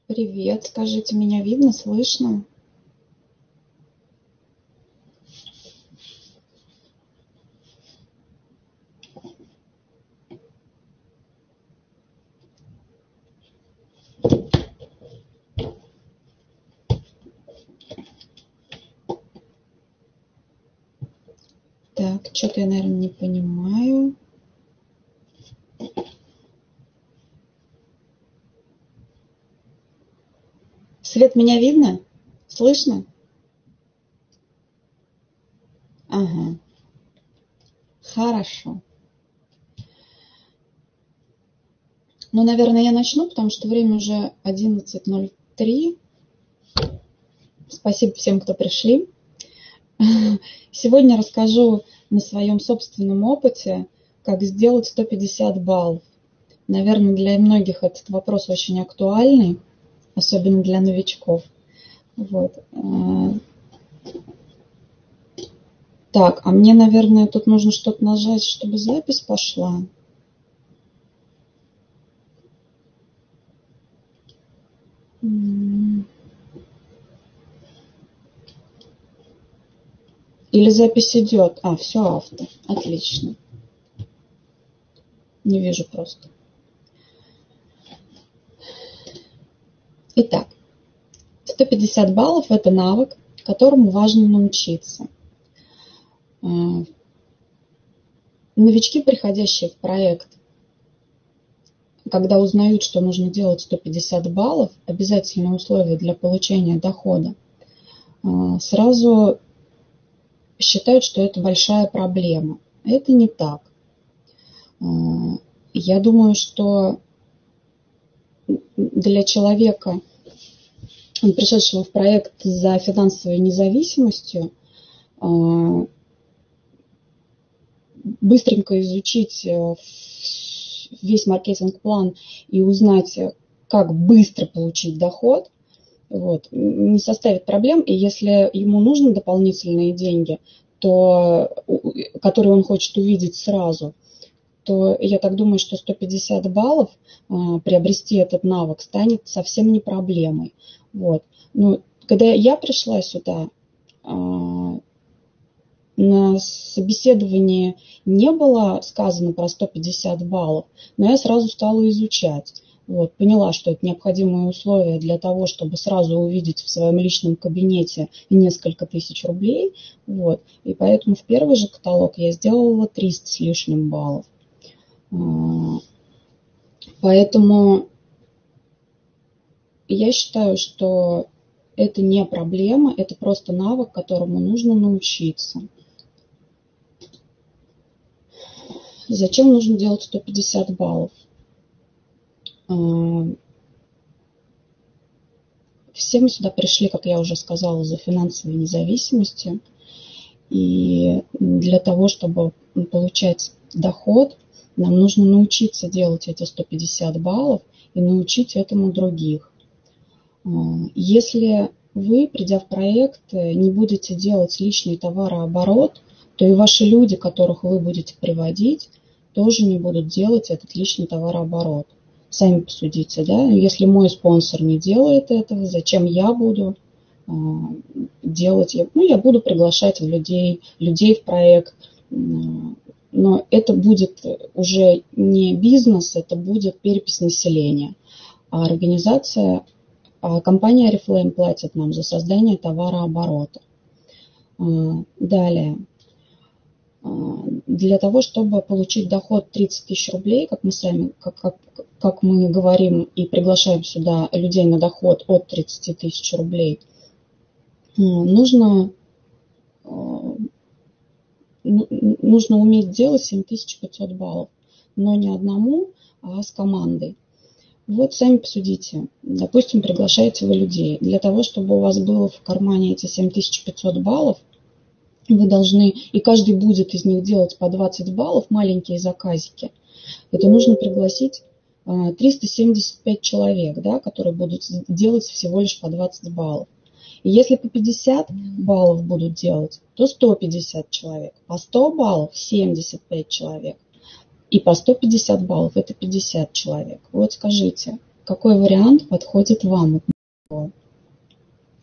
Привет, скажите, меня видно, слышно? Так, что-то я, наверное, не понимаю. Свет, меня видно? Слышно? Ага, хорошо. Ну, наверное, я начну, потому что время уже 11:03. Спасибо всем, кто пришли. Сегодня расскажу на своем собственном опыте, как сделать 150 баллов. Наверное, для многих этот вопрос очень актуальный, особенно для новичков. Вот. Так, а мне, наверное, тут нужно что-то нажать, чтобы запись пошла. Или запись идет? А, все авто. Отлично. Не вижу просто. Итак, 150 баллов – это навык, которому важно научиться. Новички, приходящие в проект, когда узнают, что нужно делать 150 баллов, обязательное условие для получения дохода, сразу считают, что это большая проблема. Это не так. Я думаю, что для человека, пришедшего в проект за финансовой независимостью, быстренько изучить весь маркетинг-план и узнать, как быстро получить доход, вот, не составит проблем. И если ему нужны дополнительные деньги, которые он хочет увидеть сразу, то я так думаю, что 150 баллов приобрести этот навык станет совсем не проблемой. Вот. Ну, когда я пришла сюда, на собеседовании не было сказано про 150 баллов, но я сразу стала изучать. Вот, поняла, что это необходимые условия для того, чтобы сразу увидеть в своем личном кабинете несколько тысяч рублей. Вот, и поэтому в первый же каталог я сделала 300 с лишним баллов. Поэтому я считаю, что это не проблема, это просто навык, которому нужно научиться. Зачем нужно делать 150 баллов? Все мы сюда пришли, как я уже сказала, за финансовой независимостью. И для того, чтобы получать доход, нам нужно научиться делать эти 150 баллов и научить этому других. Если вы, придя в проект, не будете делать лишний товарооборот, то и ваши люди, которых вы будете приводить, тоже не будут делать этот лишний товарооборот. Сами посудите, да? Если мой спонсор не делает этого, зачем я буду делать? Ну, я буду приглашать людей в проект, но это будет уже не бизнес, это будет перепись населения. А компания Oriflame платит нам за создание товарооборота. Далее. Для того, чтобы получить доход 30 тысяч рублей, как мы говорим и приглашаем сюда людей на доход от 30 тысяч рублей, нужно уметь делать 7500 баллов, но не одному, а с командой. Вот сами посудите. Допустим, приглашаете вы людей. Для того, чтобы у вас было в кармане эти 7500 баллов, вы должны, и каждый будет из них делать по 20 баллов, маленькие заказики, это нужно пригласить 375 человек, да, которые будут делать всего лишь по 20 баллов. И если по 50 баллов будут делать, то 150 человек, по 100 баллов 75 человек, и по 150 баллов это 50 человек. Вот скажите, какой вариант подходит вам?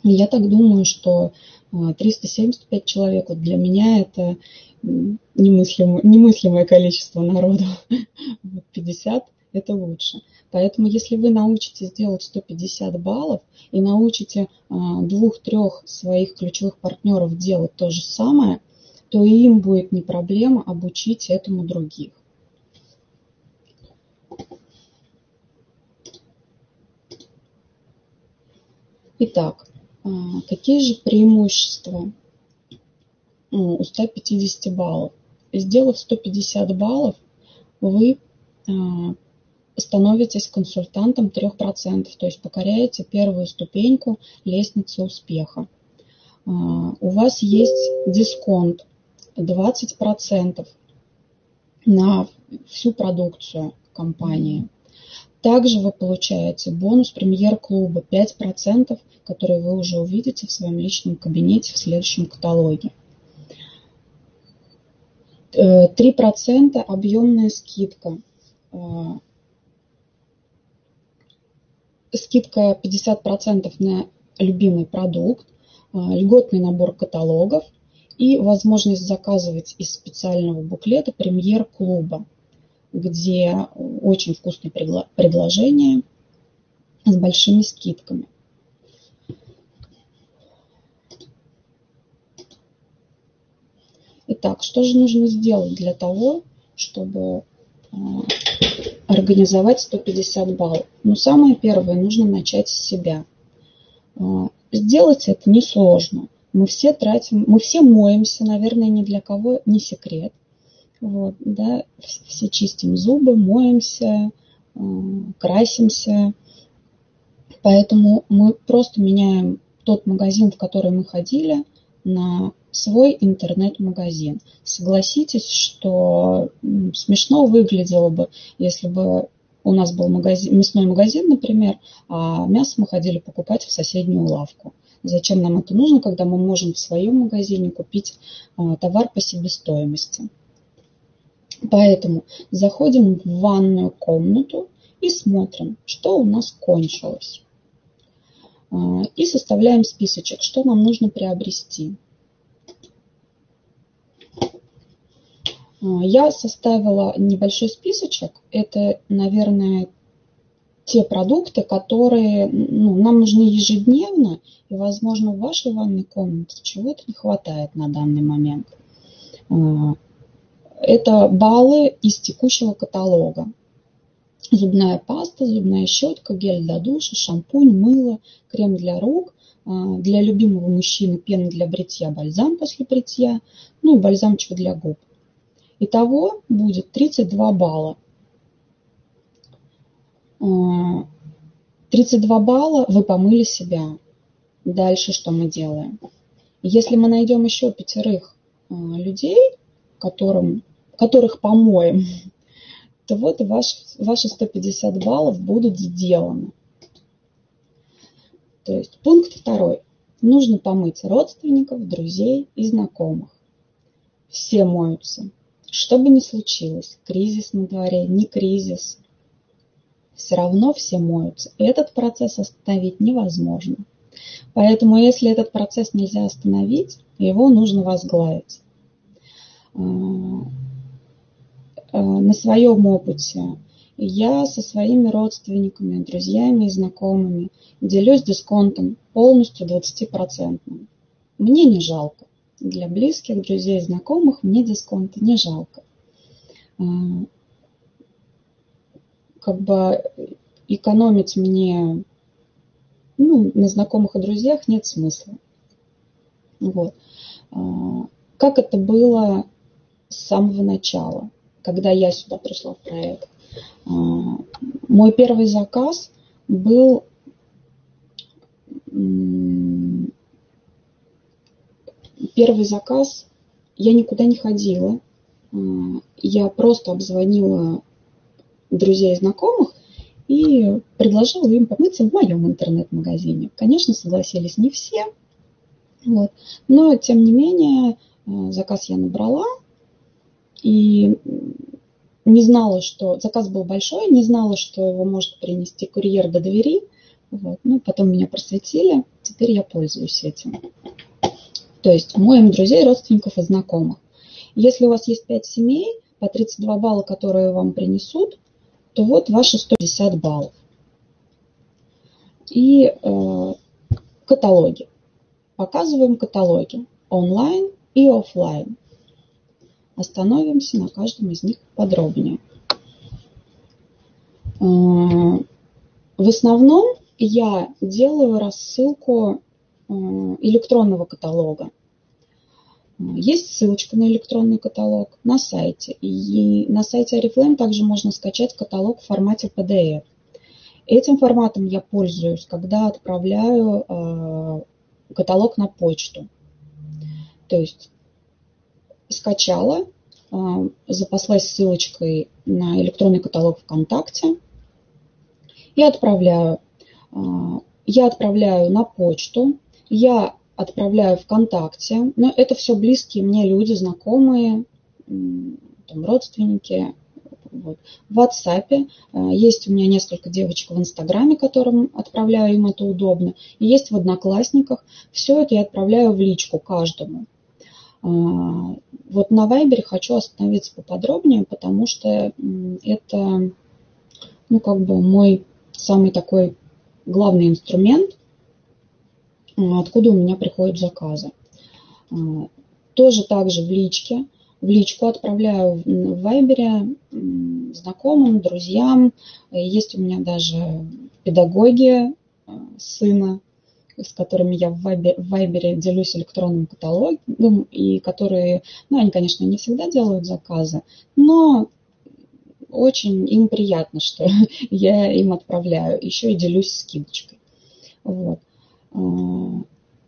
Я так думаю, что 375 человек вот для меня это немыслимое количество народу. 50 это лучше. Поэтому если вы научитесь делать 150 баллов и научите 2-3 своих ключевых партнеров делать то же самое, то и им будет не проблема обучить этому других. Итак, какие же преимущества у 150 баллов? Сделав 150 баллов, вы становитесь консультантом 3%, то есть покоряете первую ступеньку лестницы успеха. У вас есть дисконт 20% на всю продукцию компании. Также вы получаете бонус премьер-клуба 5%, который вы уже увидите в своем личном кабинете в следующем каталоге. 3% объемная скидка. Скидка 50% на любимый продукт, льготный набор каталогов и возможность заказывать из специального буклета премьер-клуба, где очень вкусные предложения с большими скидками. Итак, что же нужно сделать для того, чтобы организовать 150 баллов? Ну, самое первое, нужно начать с себя. Сделать это несложно. Мы все моемся, наверное, ни для кого не секрет. Вот, да, все чистим зубы, моемся, красимся. Поэтому мы просто меняем тот магазин, в который мы ходили, на свой интернет-магазин. Согласитесь, что смешно выглядело бы, если бы у нас был мясной магазин, например, а мясо мы ходили покупать в соседнюю лавку. Зачем нам это нужно, когда мы можем в своем магазине купить товар по себестоимости? Поэтому заходим в ванную комнату и смотрим, что у нас кончилось. И составляем списочек, что нам нужно приобрести. Я составила небольшой списочек. Это, наверное, те продукты, которые нам нужны ежедневно, и, возможно, в вашей ванной комнате чего-то не хватает на данный момент. Это баллы из текущего каталога. Зубная паста, зубная щетка, гель для душа, шампунь, мыло, крем для рук, для любимого мужчины пена для бритья, бальзам после бритья, ну и бальзамчик для губ. Итого будет 32 балла. 32 балла вы помыли себя. Дальше что мы делаем? Если мы найдем еще 5 людей, которых помоем, то вот ваши 150 баллов будут сделаны. То есть пункт 2. Нужно помыть родственников, друзей и знакомых. Все моются. Что бы ни случилось, кризис на дворе, не кризис, все равно все моются. Этот процесс остановить невозможно. Поэтому, если этот процесс нельзя остановить, его нужно возглавить. На своем опыте я со своими родственниками, друзьями и знакомыми делюсь дисконтом полностью 20%. Мне не жалко. Для близких, друзей, знакомых мне дисконта не жалко. Как бы экономить мне на знакомых и друзьях нет смысла. Вот. Как это было с самого начала, когда я сюда пришла в проект? Мой первый заказ был я никуда не ходила. Я просто обзвонила друзей и знакомых и предложила им помыться в моем интернет-магазине. Конечно, согласились не все, вот. Но, тем не менее, заказ я набрала и не знала, что заказ был большой, не знала, что его может принести курьер до двери. Вот. Ну, потом меня просветили, теперь я пользуюсь этим. То есть моим друзей, родственников и знакомых. Если у вас есть 5 семей, по 32 балла, которые вам принесут, то вот ваши 150 баллов. И каталоги. Показываем каталоги онлайн и офлайн. Остановимся на каждом из них подробнее. В основном я делаю рассылку электронного каталога. Есть ссылочка на электронный каталог на сайте. И на сайте Oriflame также можно скачать каталог в формате PDF. Этим форматом я пользуюсь, когда отправляю каталог на почту. То есть скачала, запаслась ссылочкой на электронный каталог ВКонтакте и отправляю. Я отправляю на почту, я отправляю ВКонтакте, но это все близкие мне люди, знакомые, там, родственники. Вот. В WhatsApp есть у меня несколько девочек в Инстаграме, которым отправляю, им это удобно. И есть в Одноклассниках. Все это я отправляю в личку каждому. Вот на Вайбере хочу остановиться поподробнее, потому что это, ну, как бы мой самый такой главный инструмент, откуда у меня приходят заказы. Тоже также в личке. В личку отправляю в Вайбере знакомым, друзьям. Есть у меня даже педагоги сына, с которыми я в Вайбере делюсь электронным каталогом, и которые, ну, они, конечно, не всегда делают заказы, но очень им приятно, что я им отправляю, еще и делюсь скидочкой. Вот.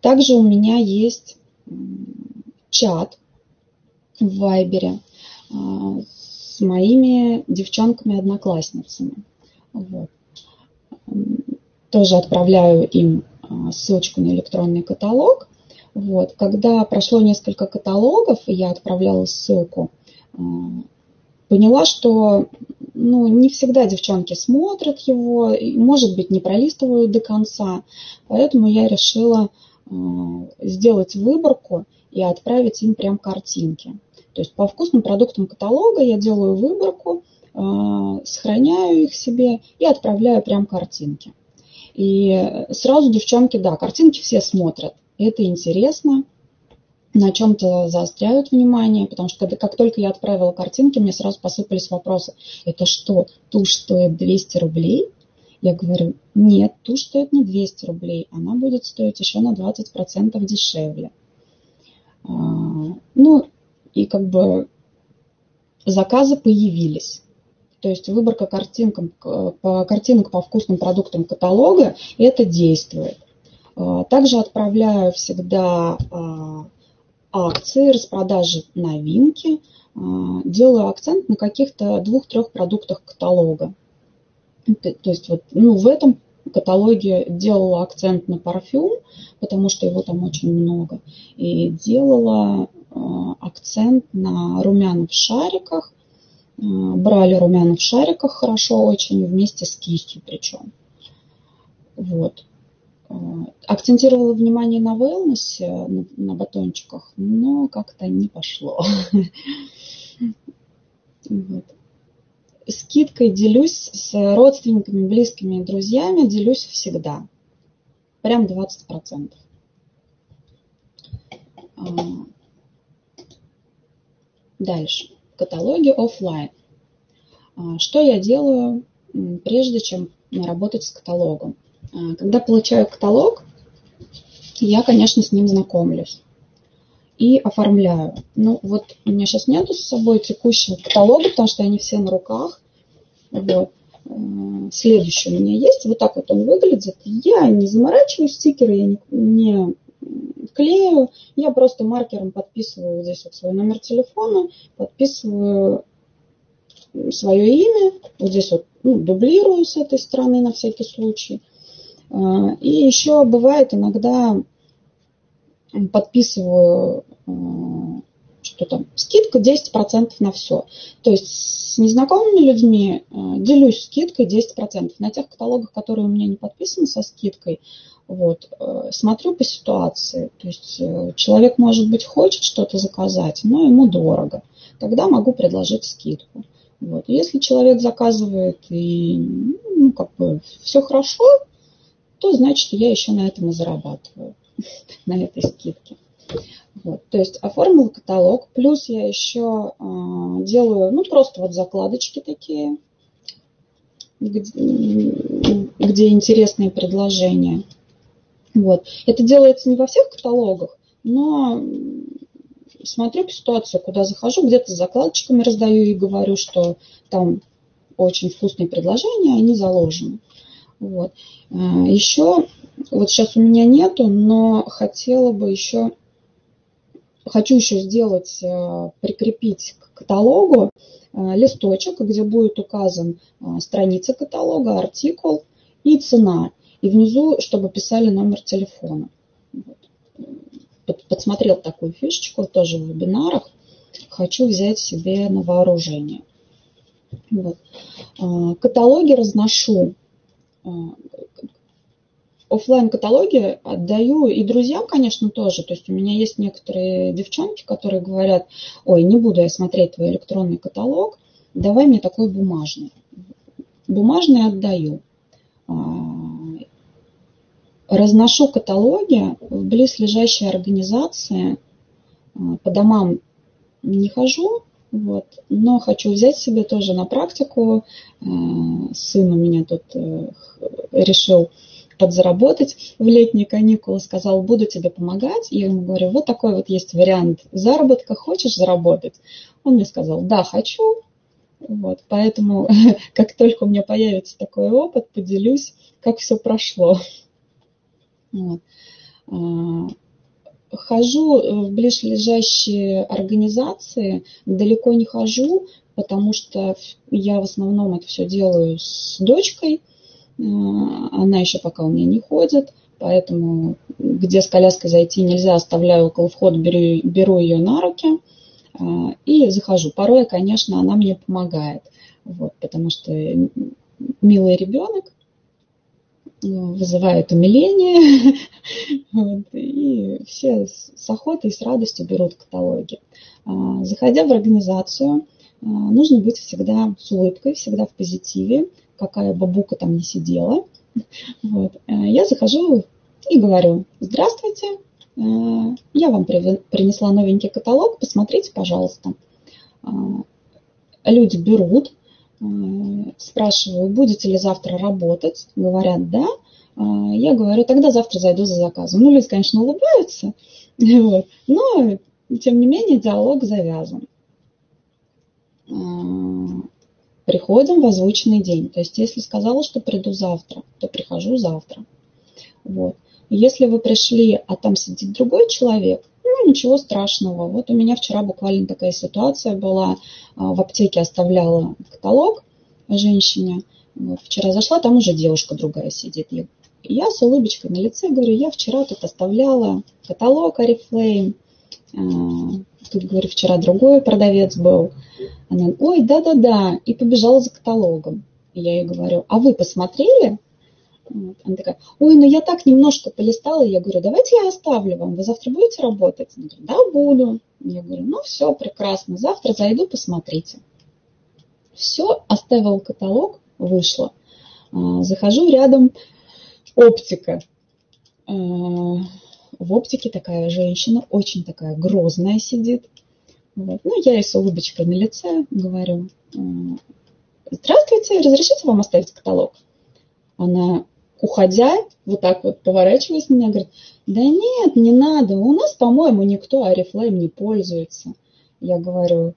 Также у меня есть чат в Вайбере с моими девчонками-одноклассницами. Вот. Тоже отправляю им ссылочку на электронный каталог. Вот. Когда прошло несколько каталогов, и я отправляла ссылку, поняла, что не всегда девчонки смотрят его, может быть, не пролистывают до конца. Поэтому я решила сделать выборку и отправить им прям картинки. То есть по вкусным продуктам каталога я делаю выборку, сохраняю их себе и отправляю прям картинки. И сразу девчонки, да, картинки все смотрят. Это интересно, на чем-то заостряют внимание, потому что как только я отправила картинки, мне сразу посыпались вопросы. Это что, тушь стоит 200 рублей? Я говорю, нет, тушь стоит не 200 рублей, она будет стоить еще на 20% дешевле. И как бы заказы появились. То есть выборка картинок по вкусным продуктам каталога, это действует. Также отправляю всегда акции, распродажи, новинки. Делаю акцент на каких-то 2-3 продуктах каталога. То есть вот, в этом каталоге делала акцент на парфюм, потому что его там очень много. И делала акцент на румяна в шариках. Брали румяна в шариках хорошо очень, вместе с кистью причем. Вот. Акцентировала внимание на wellness, на батончиках, но как-то не пошло. Вот. Скидкой делюсь с родственниками, близкими и друзьями, делюсь всегда. Прям 20%. Дальше. Каталоги офлайн. Что я делаю, прежде чем работать с каталогом? Когда получаю каталог, я, конечно, с ним знакомлюсь и оформляю. Вот у меня сейчас нету с собой текущего каталога, потому что они все на руках. Вот. Следующий у меня есть. Вот так вот он выглядит. Я не заморачиваюсь, стикеры я не клею, я просто маркером подписываю здесь вот свой номер телефона, подписываю свое имя, вот здесь вот дублирую с этой стороны на всякий случай. И еще бывает иногда подписываю, что там, скидка 10% на все. То есть с незнакомыми людьми делюсь скидкой 10%. На тех каталогах, которые у меня не подписаны со скидкой, вот, смотрю по ситуации. То есть человек, может быть, хочет что-то заказать, но ему дорого. Тогда могу предложить скидку. Вот. Если человек заказывает и как бы все хорошо, то значит я еще на этом и зарабатываю, на этой скидке. Вот. То есть оформила каталог, плюс я еще делаю, просто вот закладочки такие, где интересные предложения. Вот. Это делается не во всех каталогах, но смотрю по ситуации, куда захожу, где-то с закладочками раздаю и говорю, что там очень вкусные предложения, они заложены. Вот. Еще, вот сейчас у меня нету, но хочу еще сделать, прикрепить к каталогу листочек, где будет указан страница каталога, артикул и цена. И внизу, чтобы писали номер телефона. Вот. Подсмотрел такую фишечку тоже в вебинарах. Хочу взять себе на вооружение. Вот. Каталоги разношу. Оффлайн-каталоги отдаю и друзьям, конечно, тоже. То есть у меня есть некоторые девчонки, которые говорят: ой, не буду я смотреть твой электронный каталог, давай мне такой бумажный. Бумажный отдаю. Разношу каталоги в близлежащие организации. По домам не хожу, вот, но хочу взять себе тоже на практику. Сын у меня тут решил подзаработать в летние каникулы, сказал: буду тебе помогать. Я ему говорю: вот такой вот есть вариант заработка, хочешь заработать? Он мне сказал: да, хочу. Вот, поэтому как только у меня появится такой опыт, поделюсь, как все прошло. Вот. Хожу в близлежащие организации, далеко не хожу, потому что я в основном это все делаю с дочкой. Она еще пока у меня не ходит, поэтому где с коляской зайти нельзя, оставляю около входа, беру ее на руки и захожу. Порой, конечно, она мне помогает, вот, потому что милый ребенок вызывает умиление, вот, и все с охотой и с радостью берут каталоги. Заходя в организацию, нужно быть всегда с улыбкой, всегда в позитиве, какая бабука там не сидела. Вот. Я захожу и говорю: здравствуйте, я вам принесла новенький каталог, посмотрите, пожалуйста. Люди берут, спрашиваю: будете ли завтра работать? Говорят: да. Я говорю: тогда завтра зайду за заказом. Ну, люди, конечно, улыбаются, вот, но, тем не менее, диалог завязан. Приходим в озвученный день. То есть, если сказала, что приду завтра, то прихожу завтра. Вот. Если вы пришли, а там сидит другой человек, ничего страшного. Вот у меня вчера буквально такая ситуация была. В аптеке оставляла каталог женщине. Вот. Вчера зашла, там уже девушка другая сидит. Я с улыбочкой на лице говорю: я вчера тут оставляла каталог Oriflame. Тут, говорю, вчера другой продавец был. Она: ой, да-да-да, и побежала за каталогом. И я ей говорю: а вы посмотрели? Вот. Она такая: ой, ну я так немножко полистала. Я говорю: давайте я оставлю вам, вы завтра будете работать? Она говорит: да, буду. Я говорю: ну все, прекрасно, завтра зайду, посмотрите. Все, оставила каталог, вышла. Захожу, рядом оптика. В оптике такая женщина, очень такая грозная сидит. Вот. Ну, я ей с улыбочкой на лице говорю: здравствуйте, разрешите вам оставить каталог? Она, уходя, вот так вот поворачиваясь на меня, говорит: да нет, не надо, у нас, по-моему, никто Oriflame не пользуется. Я говорю: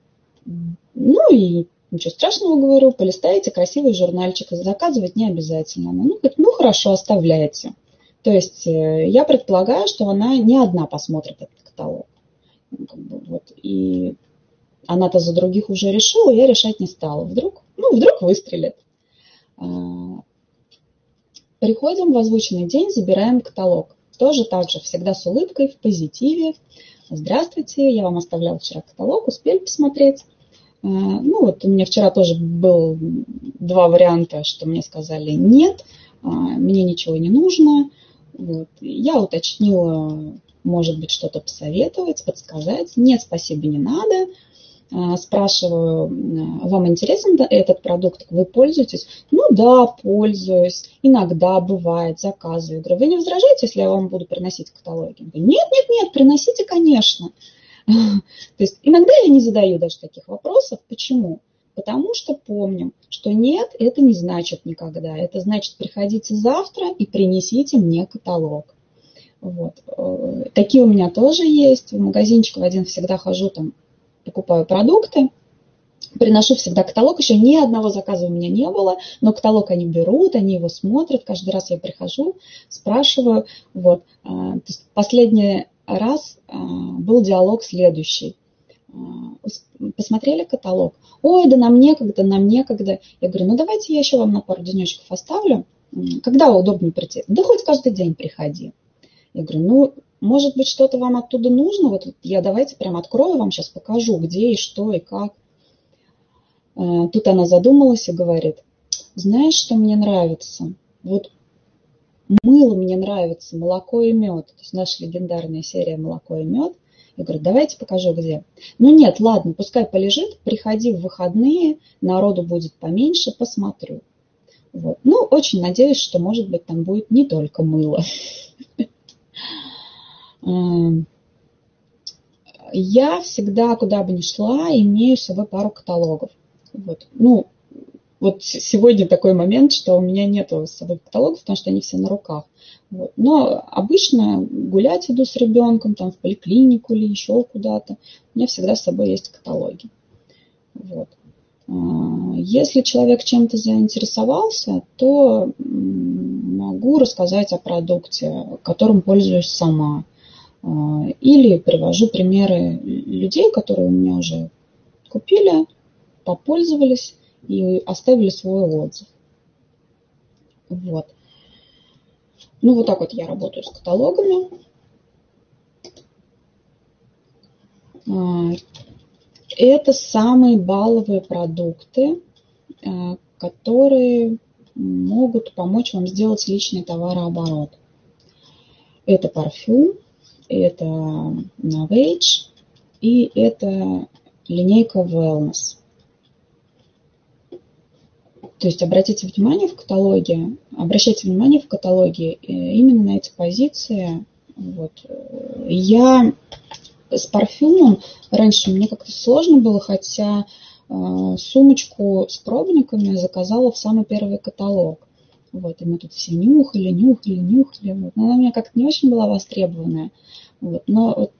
ну и ничего страшного, говорю, полистайте красивый журнальчик, заказывать не обязательно. Она: ну, говорит, ну хорошо, оставляйте. То есть я предполагаю, что она не одна посмотрит этот каталог. Вот. И она-то за других уже решила, я решать не стала. Вдруг выстрелит. Приходим в озвученный день, забираем каталог. Тоже так же, всегда с улыбкой, в позитиве. Здравствуйте, я вам оставляла вчера каталог, успели посмотреть? Ну вот у меня вчера тоже был 2 варианта, что мне сказали нет, мне ничего не нужно. Вот. Я уточнила, может быть, что-то посоветовать, подсказать. Нет, спасибо, не надо. Спрашиваю, вам интересен этот продукт, вы пользуетесь? Ну да, пользуюсь, иногда бывает, заказываю. Говорю, вы не возражаете, если я вам буду приносить каталоги? Говорю, нет, приносите, конечно. То есть иногда я не задаю даже таких вопросов. Почему? Потому что помним, что нет, это не значит никогда. Это значит, приходите завтра и принесите мне каталог. Вот. Такие у меня тоже есть. В магазинчик в один всегда хожу, там покупаю продукты, приношу всегда каталог. Еще ни одного заказа у меня не было, но каталог они берут, они его смотрят. Каждый раз я прихожу, спрашиваю. Вот. То есть последний раз был диалог следующий. Посмотрели каталог? Ой, да нам некогда, нам некогда. Я говорю, ну давайте я еще вам на пару денечков оставлю. Когда удобнее прийти? Да хоть каждый день приходи. Я говорю, ну, может быть, что-то вам оттуда нужно? Вот я давайте прям открою, вам сейчас покажу, где и что и как. Тут она задумалась и говорит, знаешь, что мне нравится? Вот мыло мне нравится, молоко и мед. То есть наша легендарная серия «Молоко и мед». Я говорю, давайте покажу, где. Ну нет, ладно, пускай полежит, приходи в выходные, народу будет поменьше, посмотрю. Вот. Ну, очень надеюсь, что, может быть, там будет не только мыло. Я всегда, куда бы ни шла, имею с собой пару каталогов. Вот. Ну, вот сегодня такой момент, что у меня нету с собой каталогов, потому что они все на руках. Вот. Но обычно гулять иду с ребенком, там в поликлинику или еще куда-то. У меня всегда с собой есть каталоги. Вот. Если человек чем-то заинтересовался, то могу рассказать о продукте, которым пользуюсь сама. Или привожу примеры людей, которые у меня уже купили, попользовались и оставили свой отзыв. Вот. Ну, вот так вот я работаю с каталогами. Это самые баловые продукты, которые могут помочь вам сделать личный товарооборот. Это парфюм, это Novage и это линейка Wellness. То есть обращайте внимание в каталоге именно на эти позиции. Вот. Я с парфюмом раньше мне как-то сложно было, хотя сумочку с пробниками заказала в самый первый каталог. Вот, и мы тут все нюхали. Вот. Но она у меня как-то не очень была востребованная. Вот. Но вот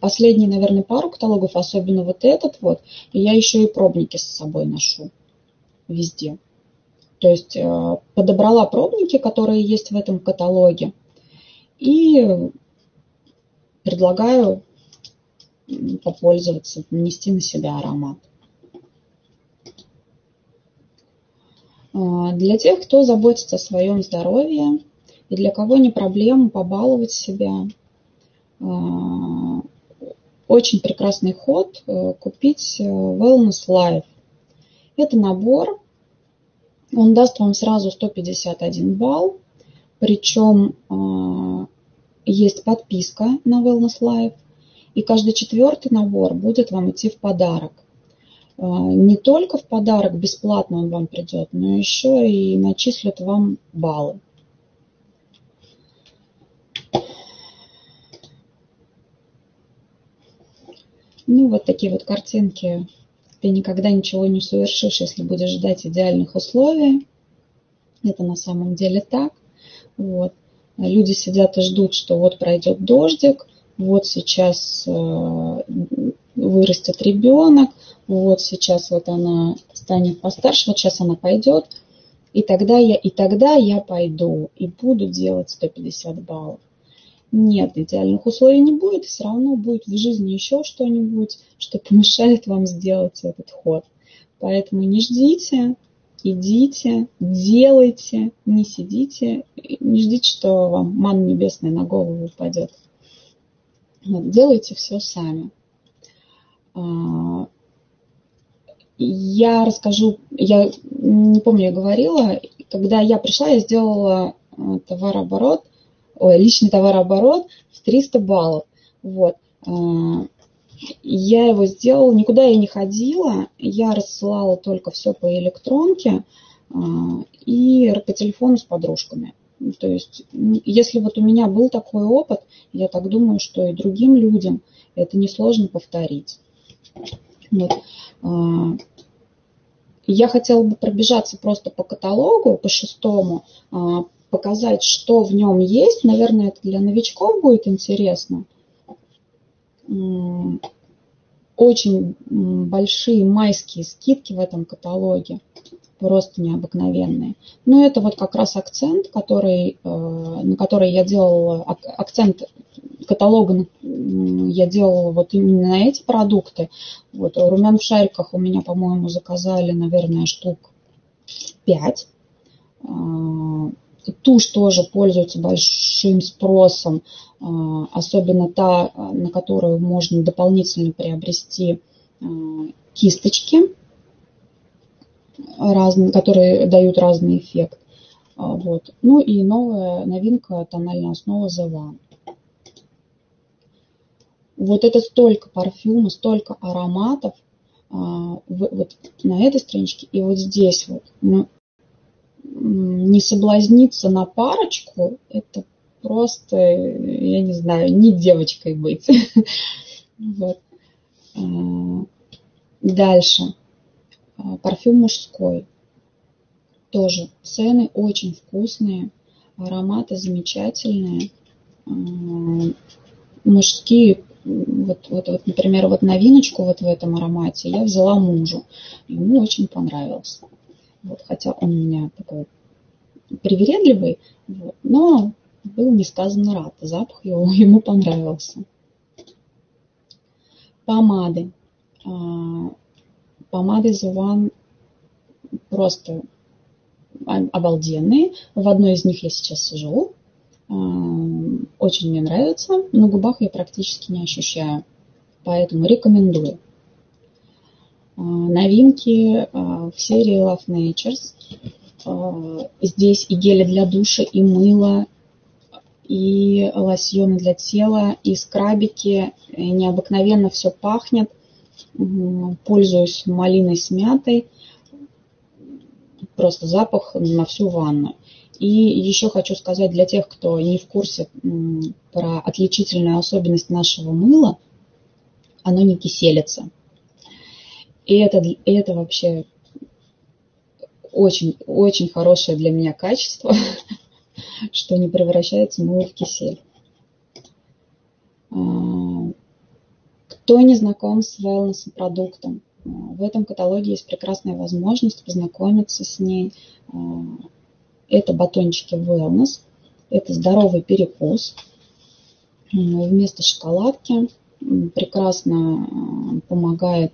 последние, наверное, пару каталогов, особенно вот этот вот, и я еще и пробники с собой ношу везде. То есть подобрала пробники, которые есть в этом каталоге, и предлагаю попользоваться, нанести на себя аромат. Для тех, кто заботится о своем здоровье и для кого не проблема побаловать себя, очень прекрасный ход купить Wellness Life. Это набор, он даст вам сразу 151 балл, причем есть подписка на Wellness Life, и каждый 4-й набор будет вам идти в подарок. Не только в подарок бесплатно он вам придет, но еще и начислят вам баллы. Ну, вот такие вот картинки. Ты никогда ничего не совершишь, если будешь ждать идеальных условий. Это на самом деле так. Вот. Люди сидят и ждут, что вот пройдет дождик, вот сейчас вырастет ребенок, вот сейчас вот она станет постарше, вот сейчас она пойдет и тогда я пойду и буду делать 150 баллов. Нет, идеальных условий не будет, и все равно будет в жизни еще что-нибудь, что помешает вам сделать этот ход. Поэтому не ждите, идите, делайте, не сидите, не ждите, что вам манна небесная на голову упадет. Вот, делайте все сами. Я расскажу, я не помню, я говорила, когда я пришла, я сделала личный товарооборот в 300 баллов. Вот. Я его сделала, никуда я не ходила, я рассылала только все по электронке и по телефону с подружками. То есть, если вот у меня был такой опыт, я так думаю, что и другим людям это несложно повторить. Вот. Я хотела бы пробежаться просто по каталогу, по 6-му, показать, что в нем есть. Наверное, это для новичков будет интересно. Очень большие майские скидки в этом каталоге, просто необыкновенные. Но это вот как раз акцент, на который я делала, акцент каталога я делала вот именно на эти продукты. Вот, румян в шариках у меня, по-моему, заказали, наверное, штук 5. Тушь тоже пользуется большим спросом, особенно та, на которую можно дополнительно приобрести кисточки, которые дают разный эффект. Вот. Ну и новая новинка, тональная основа The One. Вот это столько парфюма, столько ароматов вот на этой страничке и вот здесь вот. Ну, не соблазниться на парочку, это просто, я не знаю, не девочкой быть. Вот. Дальше. Парфюм мужской. Тоже цены очень вкусные, ароматы замечательные. Мужские, вот, например, вот новиночку вот в этом аромате я взяла мужу. Ему очень понравился. Вот, хотя он у меня такой привередливый, вот, но был несказанно рад. Запах ему понравился. Помады. Помады The One просто обалденные. В одной из них я сейчас сижу. Очень мне нравится. На губах я практически не ощущаю. Поэтому рекомендую. Новинки в серии Love Natures. Здесь и гели для душа, и мыло, и лосьоны для тела, и скрабики. Необыкновенно все пахнет. Пользуюсь малиной с мятой. Просто запах на всю ванну. И еще хочу сказать для тех, кто не в курсе про отличительную особенность нашего мыла, оно не киселится. И это вообще очень, очень хорошее для меня качество, что не превращается мыло в кисель. Кто не знаком с wellness-продуктом, в этом каталоге есть прекрасная возможность познакомиться с ней. Это батончики Wellness, это здоровый перекус. Вместо шоколадки прекрасно помогает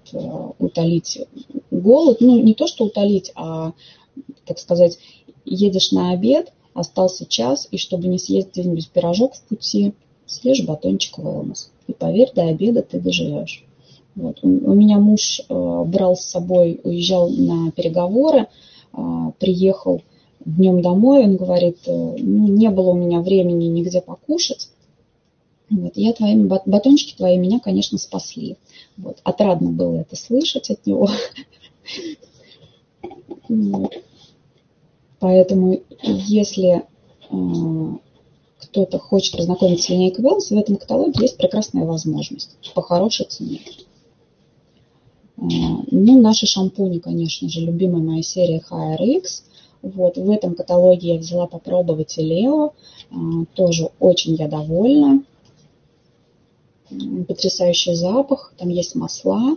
утолить голод. Ну, не то, что утолить, а, так сказать, едешь на обед, остался час, и чтобы не съесть где-нибудь пирожок в пути, съешь батончик Wellness. И поверь, до обеда ты доживешь. Вот. У меня муж брал с собой, уезжал на переговоры, приехал днем домой, он говорит, не было у меня времени нигде покушать. Вот, батончики твои меня, конечно, спасли. Вот, отрадно было это слышать от него. Поэтому, если кто-то хочет познакомиться с линейкой Wellness, в этом каталоге есть прекрасная возможность по хорошей цене. Ну, наши шампуни, конечно же, любимая моя серия HRX. Вот, в этом каталоге я взяла попробовать Лео. Тоже очень я довольна. Потрясающий запах. Там есть масла.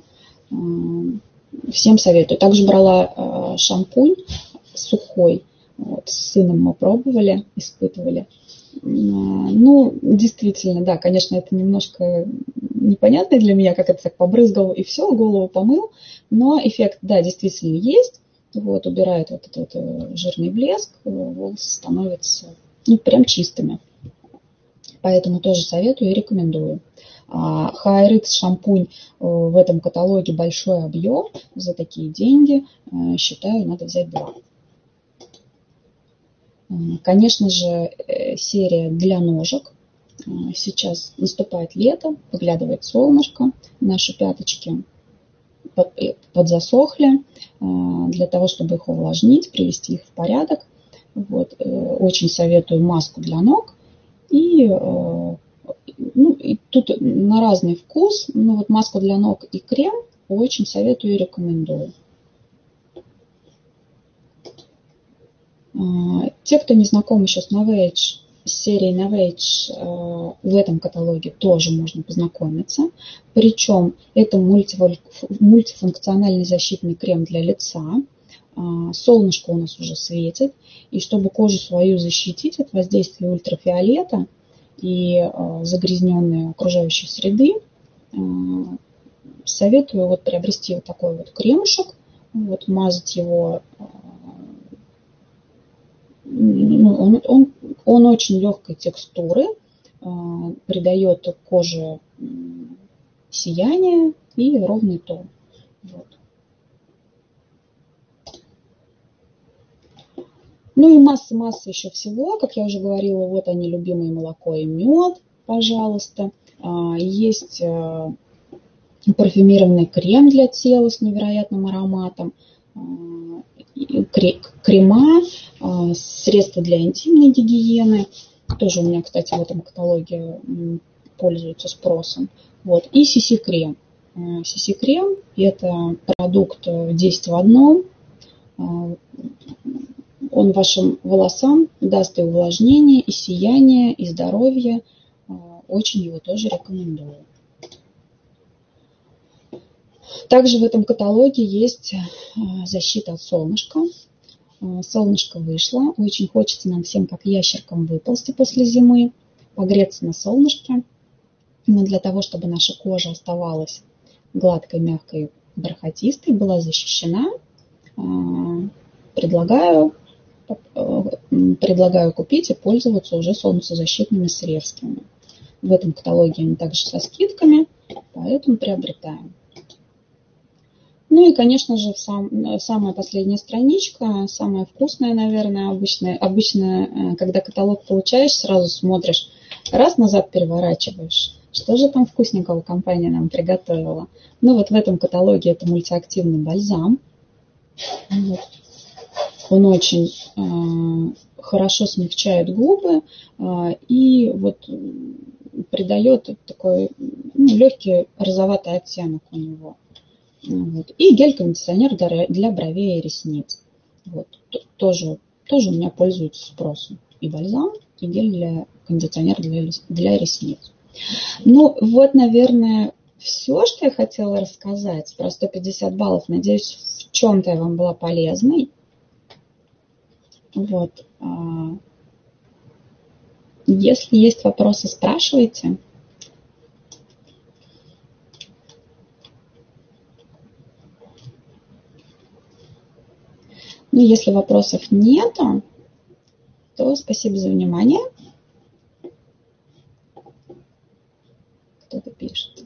Всем советую. Также брала шампунь сухой. Вот, с сыном мы пробовали, испытывали. Ну, действительно, да, конечно, это немножко непонятно для меня, как это так побрызгал и все, голову помыл, но эффект, да, действительно есть. Вот, убирает вот этот жирный блеск, волосы становятся, ну, прям чистыми. Поэтому тоже советую и рекомендую. Хайрекс шампунь в этом каталоге большой объем. За такие деньги, считаю, надо взять 2. Конечно же, серия для ножек. Сейчас наступает лето, выглядывает солнышко, наши пяточки подзасохли. Для того, чтобы их увлажнить, привести их в порядок. Вот, очень советую маску для ног. И, ну, и тут на разный вкус. Ну, вот маску для ног и крем очень советую и рекомендую. Те, кто не знаком еще с Novage, с серией Novage, в этом каталоге тоже можно познакомиться. Причем это мультифункциональный защитный крем для лица. Солнышко у нас уже светит. И чтобы кожу свою защитить от воздействия ультрафиолета и загрязненной окружающей среды, советую вот приобрести вот такой вот кремушек, вот мазать его. Ну, он очень легкой текстуры, придает коже сияние и ровный тон. Вот. Ну и масса еще всего. Как я уже говорила, вот они, любимые молоко и мед, пожалуйста. Есть парфюмированный крем для тела с невероятным ароматом. Крема, средства для интимной гигиены. Тоже у меня, кстати, в этом каталоге пользуются спросом. Вот. И CC-крем. CC-крем – это продукт 10 в одном. Он вашим волосам даст и увлажнение, и сияние, и здоровье. Очень его тоже рекомендую. Также в этом каталоге есть защита от солнышка. Солнышко вышло. Очень хочется нам всем, как ящеркам, выползти после зимы, погреться на солнышке. Но для того, чтобы наша кожа оставалась гладкой, мягкой, бархатистой, была защищена, предлагаю купить и пользоваться уже солнцезащитными средствами. В этом каталоге они также со скидками, поэтому приобретаем. Ну и, конечно же, самая последняя страничка, самая вкусная, наверное, обычно, когда каталог получаешь, сразу смотришь, раз назад переворачиваешь, что же там вкусненького компания нам приготовила. Ну вот в этом каталоге это мультиактивный бальзам. Вот. Он очень хорошо смягчает губы и вот придает такой легкий розоватый оттенок у него. Вот. И гель-кондиционер для бровей и ресниц. Вот. Тоже у меня пользуются спросом. И бальзам, и гель-кондиционер для ресниц. Ну, вот, наверное, все, что я хотела рассказать про 150 баллов. Надеюсь, в чем-то я вам была полезной. Вот. Если есть вопросы, спрашивайте. Ну, если вопросов нету, то спасибо за внимание. Кто-то пишет.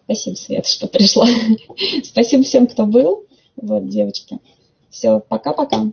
Спасибо, Света, что пришла. Спасибо всем, кто был. Вот, девочки. Все, пока-пока.